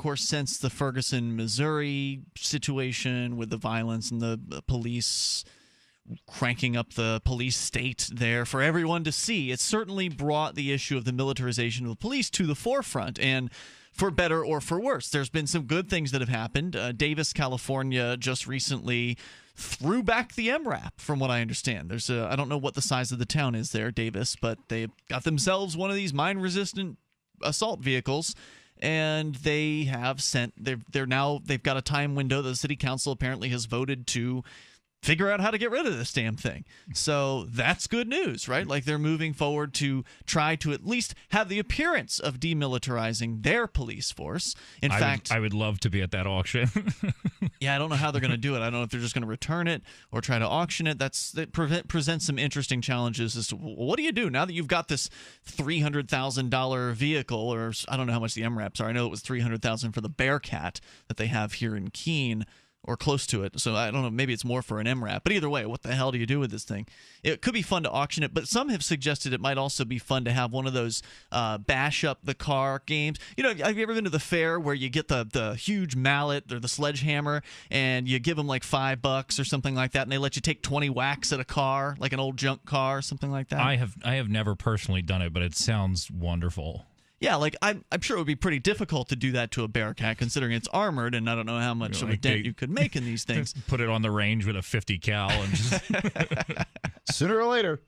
course, since the Ferguson, Missouri situation with the violence and the police cranking up the police state there for everyone to see, it certainly brought the issue of the militarization of the police to the forefront. And for better or for worse, there's been some good things that have happened. Davis, California, just recently threw back the MRAP, from what I understand. I don't know what the size of the town is there, Davis, but they got themselves one of these mine-resistant assault vehicles, and they have they've got a time window. The city council apparently has voted to figure out how to get rid of this damn thing. So that's good news, right? Like, they're moving forward to try to at least have the appearance of demilitarizing their police force. In fact, I would love to be at that auction. yeah, I don't know how they're going to do it. I don't know if they're just going to return it or try to auction it. That presents some interesting challenges as to what do you do now that you've got this $300,000 vehicle, or I don't know how much the MRAPs are. I know it was $300,000 for the Bearcat that they have here in Keene, or close to it. So I don't know, maybe it's more for an MRAP. But either way, what the hell do you do with this thing? It could be fun to auction it, but some have suggested it might also be fun to have one of those bash up the car games. You know, have you ever been to the fair where you get the huge mallet or the sledgehammer and you give them like $5 or something like that, and they let you take 20 whacks at a car, like an old junk car or something like that? I have never personally done it, but it sounds wonderful. Yeah, like I'm sure it would be pretty difficult to do that to a Bearcat, considering it's armored, and I don't know how much of a dent you could make in these things. Put it on the range with a 50 cal and just sooner or later.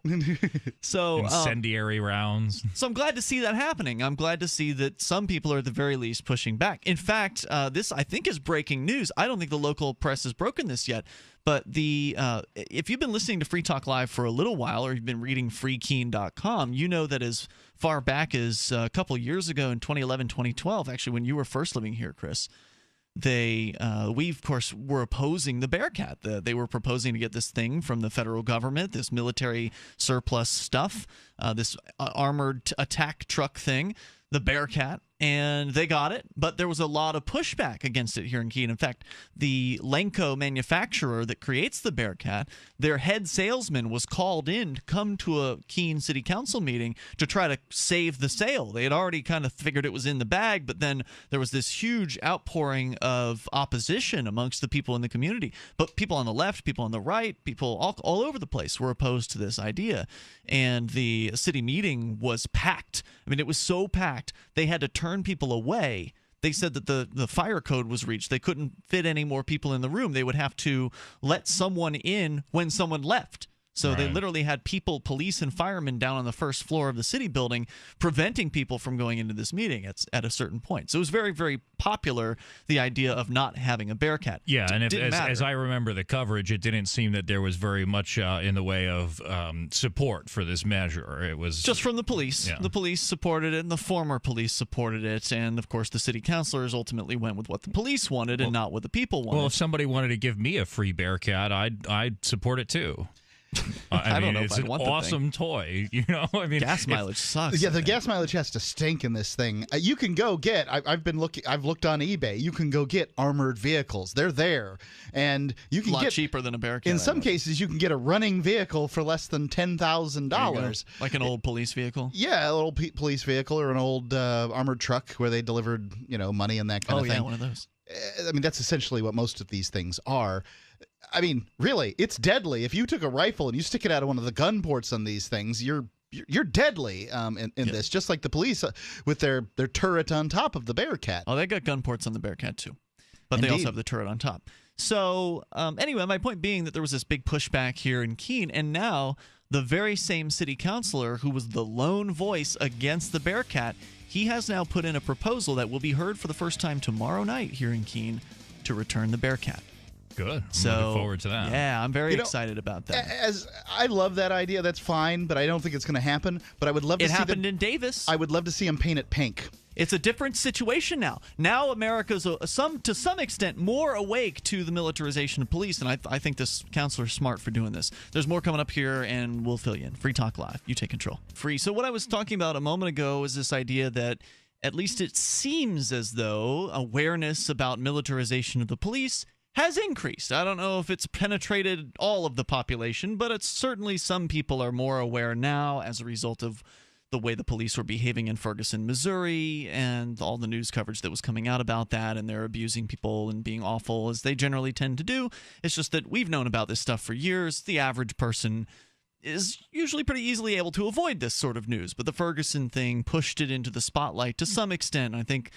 So incendiary rounds. So I'm glad to see that happening. I'm glad to see that some people are at the very least pushing back. In fact, this I think is breaking news. I don't think the local press has broken this yet. But if you've been listening to Free Talk Live for a little while, or you've been reading freekeene.com, you know that as far back as a couple years ago in 2011, 2012, actually when you were first living here, Chris, we of course were opposing the Bearcat. They were proposing to get this thing from the federal government, this military surplus stuff, this armored attack truck thing, the Bearcat. And they got it, but there was a lot of pushback against it here in Keene. In fact, the Lenco manufacturer that creates the Bearcat, their head salesman was called in to come to a Keene City Council meeting to try to save the sale. They had already kind of figured it was in the bag, but then there was this huge outpouring of opposition amongst the people in the community. But people on the left, people on the right, people all over the place were opposed to this idea. And the city meeting was packed. I mean, it was so packed, they had to turn people away. They said that the fire code was reached. They couldn't fit any more people in the room. They would have to let someone in when someone left. So they literally had people, police and firemen, down on the first floor of the city building, preventing people from going into this meeting at a certain point. So it was very, very popular, the idea of not having a Bearcat. Yeah, and as I remember the coverage, it didn't seem that there was very much in the way of support for this measure. It was just from the police. Yeah. The police supported it, and the former police supported it, and of course the city councilors ultimately went with what the police wanted and not what the people wanted. Well, if somebody wanted to give me a free Bearcat, I'd support it too. I don't mean, know if it's I'd an want the awesome toy, you know. I mean, gas mileage sucks. Yeah, the gas mileage has to stink in this thing. You can go get. I've looked on eBay. You can go get armored vehicles. They're there, and you can a lot get cheaper than a Bearcat. In some cases, you can get a running vehicle for less than $10,000. Like an old police vehicle. Yeah, a little police vehicle or an old armored truck where they delivered, money and that kind of thing. Oh yeah, one of those. I mean, that's essentially what most of these things are. I mean, really, it's deadly. If you took a rifle and you stick it out of one of the gun ports on these things, you're deadly in this, just like the police with their turret on top of the Bearcat. Oh, they got gun ports on the Bearcat too, but Indeed. they also have the turret on top. So anyway, my point being that there was this big pushback here in Keene, and now the very same city councilor who was the lone voice against the Bearcat, he has now put in a proposal that will be heard for the first time tomorrow night here in Keene to return the Bearcat. Good. I'm looking forward to that. Yeah, I'm very excited about that. As I love that idea, that's fine, but I don't think it's going to happen. But I would love to see it happened in Davis. I would love to see them paint it pink. It's a different situation now. Now America's to some extent more awake to the militarization of police, and I think this counselor's smart for doing this. There's more coming up here, and we'll fill you in. Free Talk Live. You take control. Free. So what I was talking about a moment ago is this idea that at least it seems as though awareness about militarization of the police has increased. I don't know if it's penetrated all of the population, but it's certainly some people are more aware now as a result of the way the police were behaving in Ferguson, Missouri, and all the news coverage that was coming out about that, and they're abusing people and being awful, as they generally tend to do. It's just that we've known about this stuff for years. The average person is usually pretty easily able to avoid this sort of news, but the Ferguson thing pushed it into the spotlight to some extent. I think,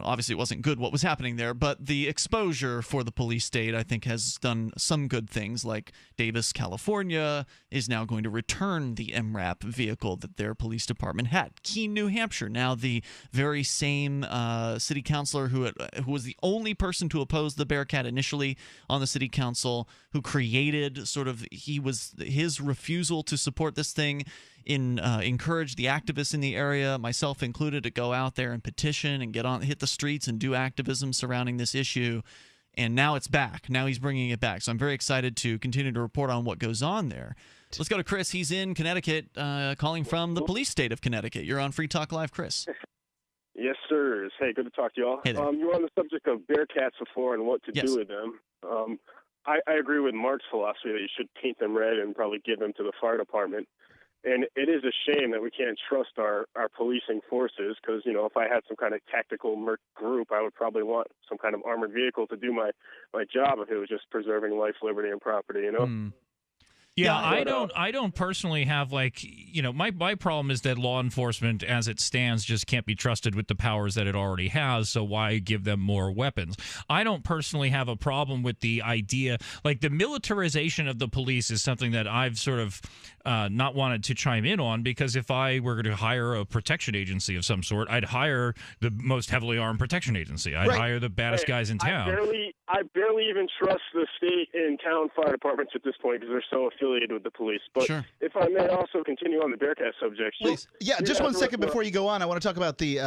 obviously it wasn't good what was happening there, but the exposure for the police state, I think, has done some good things, like Davis, California is now going to return the MRAP vehicle that their police department had. Keene, New Hampshire, now the very same city councilor who was the only person to oppose the Bearcat initially on the city council, who created his refusal to support this thing encourage the activists in the area, myself included, to go out there and petition and hit the streets and do activism surrounding this issue. And now it's back. Now he's bringing it back. So I'm very excited to continue to report on what goes on there. Let's go to Chris. He's in Connecticut, calling from the police state of Connecticut. You're on Free Talk Live, Chris. Yes, sir. Hey, good to talk to you all. Hey there. You're on the subject of Bearcats before and what to do with them. I agree with Mark's philosophy that you should paint them red and probably give them to the fire department. And it is a shame that we can't trust our policing forces because, if I had some kind of tactical group, I would probably want some kind of armored vehicle to do my job if it was just preserving life, liberty, and property, Yeah, I don't personally have my problem is that law enforcement as it stands just can't be trusted with the powers that it already has, so why give them more weapons? I don't personally have a problem with the idea, the militarization of the police is something that I've sort of not wanted to chime in on, because if I were to hire a protection agency of some sort, I'd hire the most heavily armed protection agency. I'd hire the baddest guys in town. I barely even trust the state and town fire departments at this point because they're so affiliated with the police. But sure. If I may also continue on the Bearcat subject. Please. Yeah, just 1 second before you go on, I want to talk about the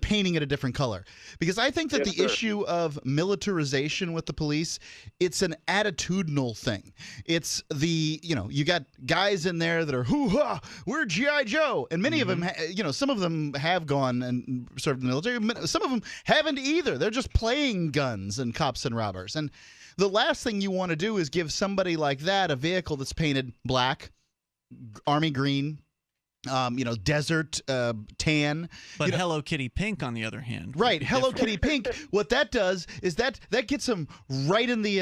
painting it a different color. Because I think that the issue of militarization with the police, it's an attitudinal thing. It's you got guys in there that are, hoo-ha, we're G.I. Joe. And many of them, some of them have gone and served in the military. Some of them haven't either. They're just playing guns and cops and robbers. And the last thing you want to do is give somebody like that a vehicle that's painted black, army green, desert tan. But Hello Kitty pink, on the other hand. Right, Hello Kitty pink. What that does is that gets them right in the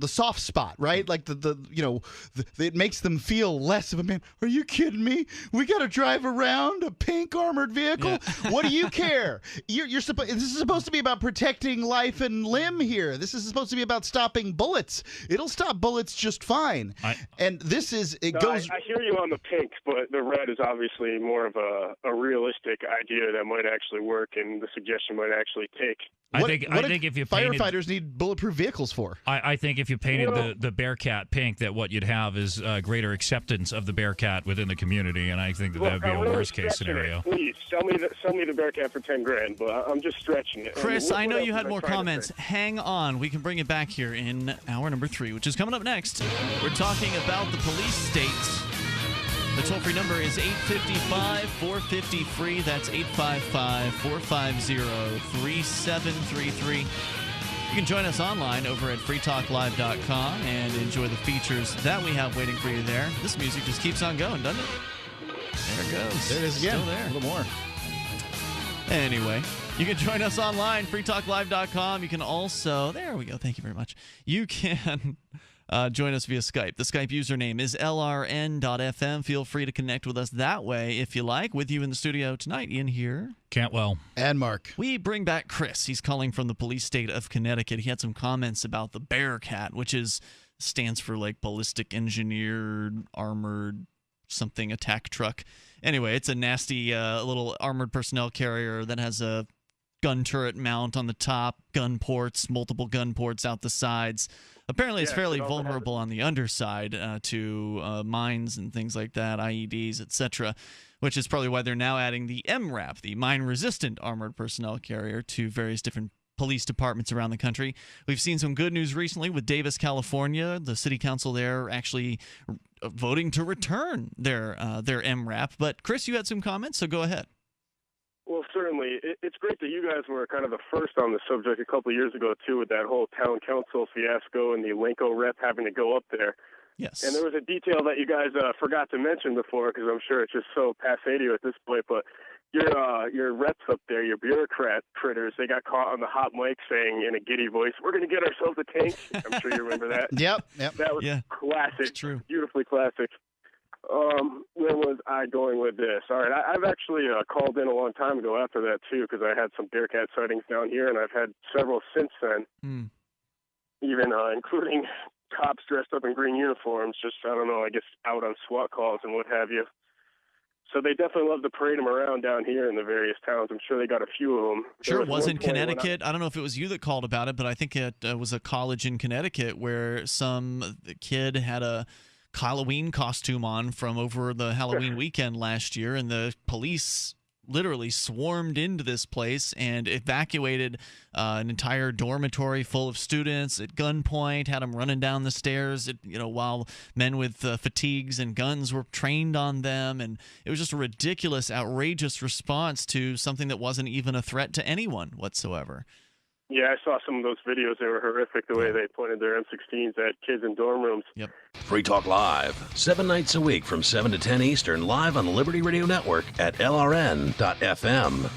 soft spot, right? It makes them feel less of a man. Are you kidding me? We got to drive around a pink armored vehicle. Yeah. What do you care? This is supposed to be about protecting life and limb here. This is supposed to be about stopping bullets. It'll stop bullets just fine. I hear you on the pink. But the red is obviously more of a realistic idea that might actually work, and the suggestion might actually take. I think if you firefighters need bulletproof vehicles for. I think if you painted the Bearcat pink, that what you'd have is greater acceptance of the Bearcat within the community, and I think that would be a worst case scenario. Please sell me the Bearcat for $10,000, but I'm just stretching it. Chris, I know you had more comments. Hang on, we can bring it back here in hour number 3, which is coming up next. We're talking about the police state. The toll-free number is 855-450-FREE. That's 855-450-3733. You can join us online over at freetalklive.com and enjoy the features that we have waiting for you there. This music just keeps on going, doesn't it? There it goes. There it is again. Still there. A little more. Anyway, you can join us online, freetalklive.com. You can also, there we go, thank you very much. You can join us via Skype. The Skype username is lrn.fm. Feel free to connect with us that way if you like. With you in the studio tonight, Ian here. Cantwell. And Mark. We bring back Chris. He's calling from the police state of Connecticut. He had some comments about the Bearcat, which stands for ballistic engineered armored something attack truck. Anyway, it's a nasty little armored personnel carrier that has a gun turret mount on the top, gun ports, multiple gun ports out the sides. Apparently, it's fairly vulnerable on the underside to mines and things like that, IEDs, etc., which is probably why they're now adding the MRAP, the mine-resistant armored personnel carrier, to various different police departments around the country. We've seen some good news recently with Davis, California. The city council there actually voting to return their MRAP. But, Chris, you had some comments, so go ahead. Well, certainly. It's great that you guys were kind of the first on the subject a couple of years ago, too, with that whole town council fiasco and the Elanco rep having to go up there. Yes. And there was a detail that you guys forgot to mention before, because I'm sure it's just so passé to you at this point, but your reps up there, your bureaucrat critters, they got caught on the hot mic saying in a giddy voice, "We're going to get ourselves a tank." I'm sure you remember that. Yep. That was classic. It's true. Beautifully classic. Where was I going with this? All right, I've actually called in a long time ago after that, too, because I had some Bearcat sightings down here, and I've had several since then, even including cops dressed up in green uniforms, just, I don't know, I guess out on SWAT calls and what have you. So they definitely love to parade them around down here in the various towns. I'm sure they got a few of them. Sure, it was in Connecticut. I don't know if it was you that called about it, but I think it was a college in Connecticut where some kid had a Halloween costume on from over the Halloween weekend last year, and the police literally swarmed into this place and evacuated an entire dormitory full of students at gunpoint, had them running down the stairs, while men with fatigues and guns were trained on them. And it was just a ridiculous, outrageous response to something that wasn't even a threat to anyone whatsoever. Yeah, I saw some of those videos. They were horrific, the way they pointed their M16s at kids in dorm rooms. Yep. Free Talk Live, 7 nights a week from 7 to 10 Eastern, live on the Liberty Radio Network at LRN.FM.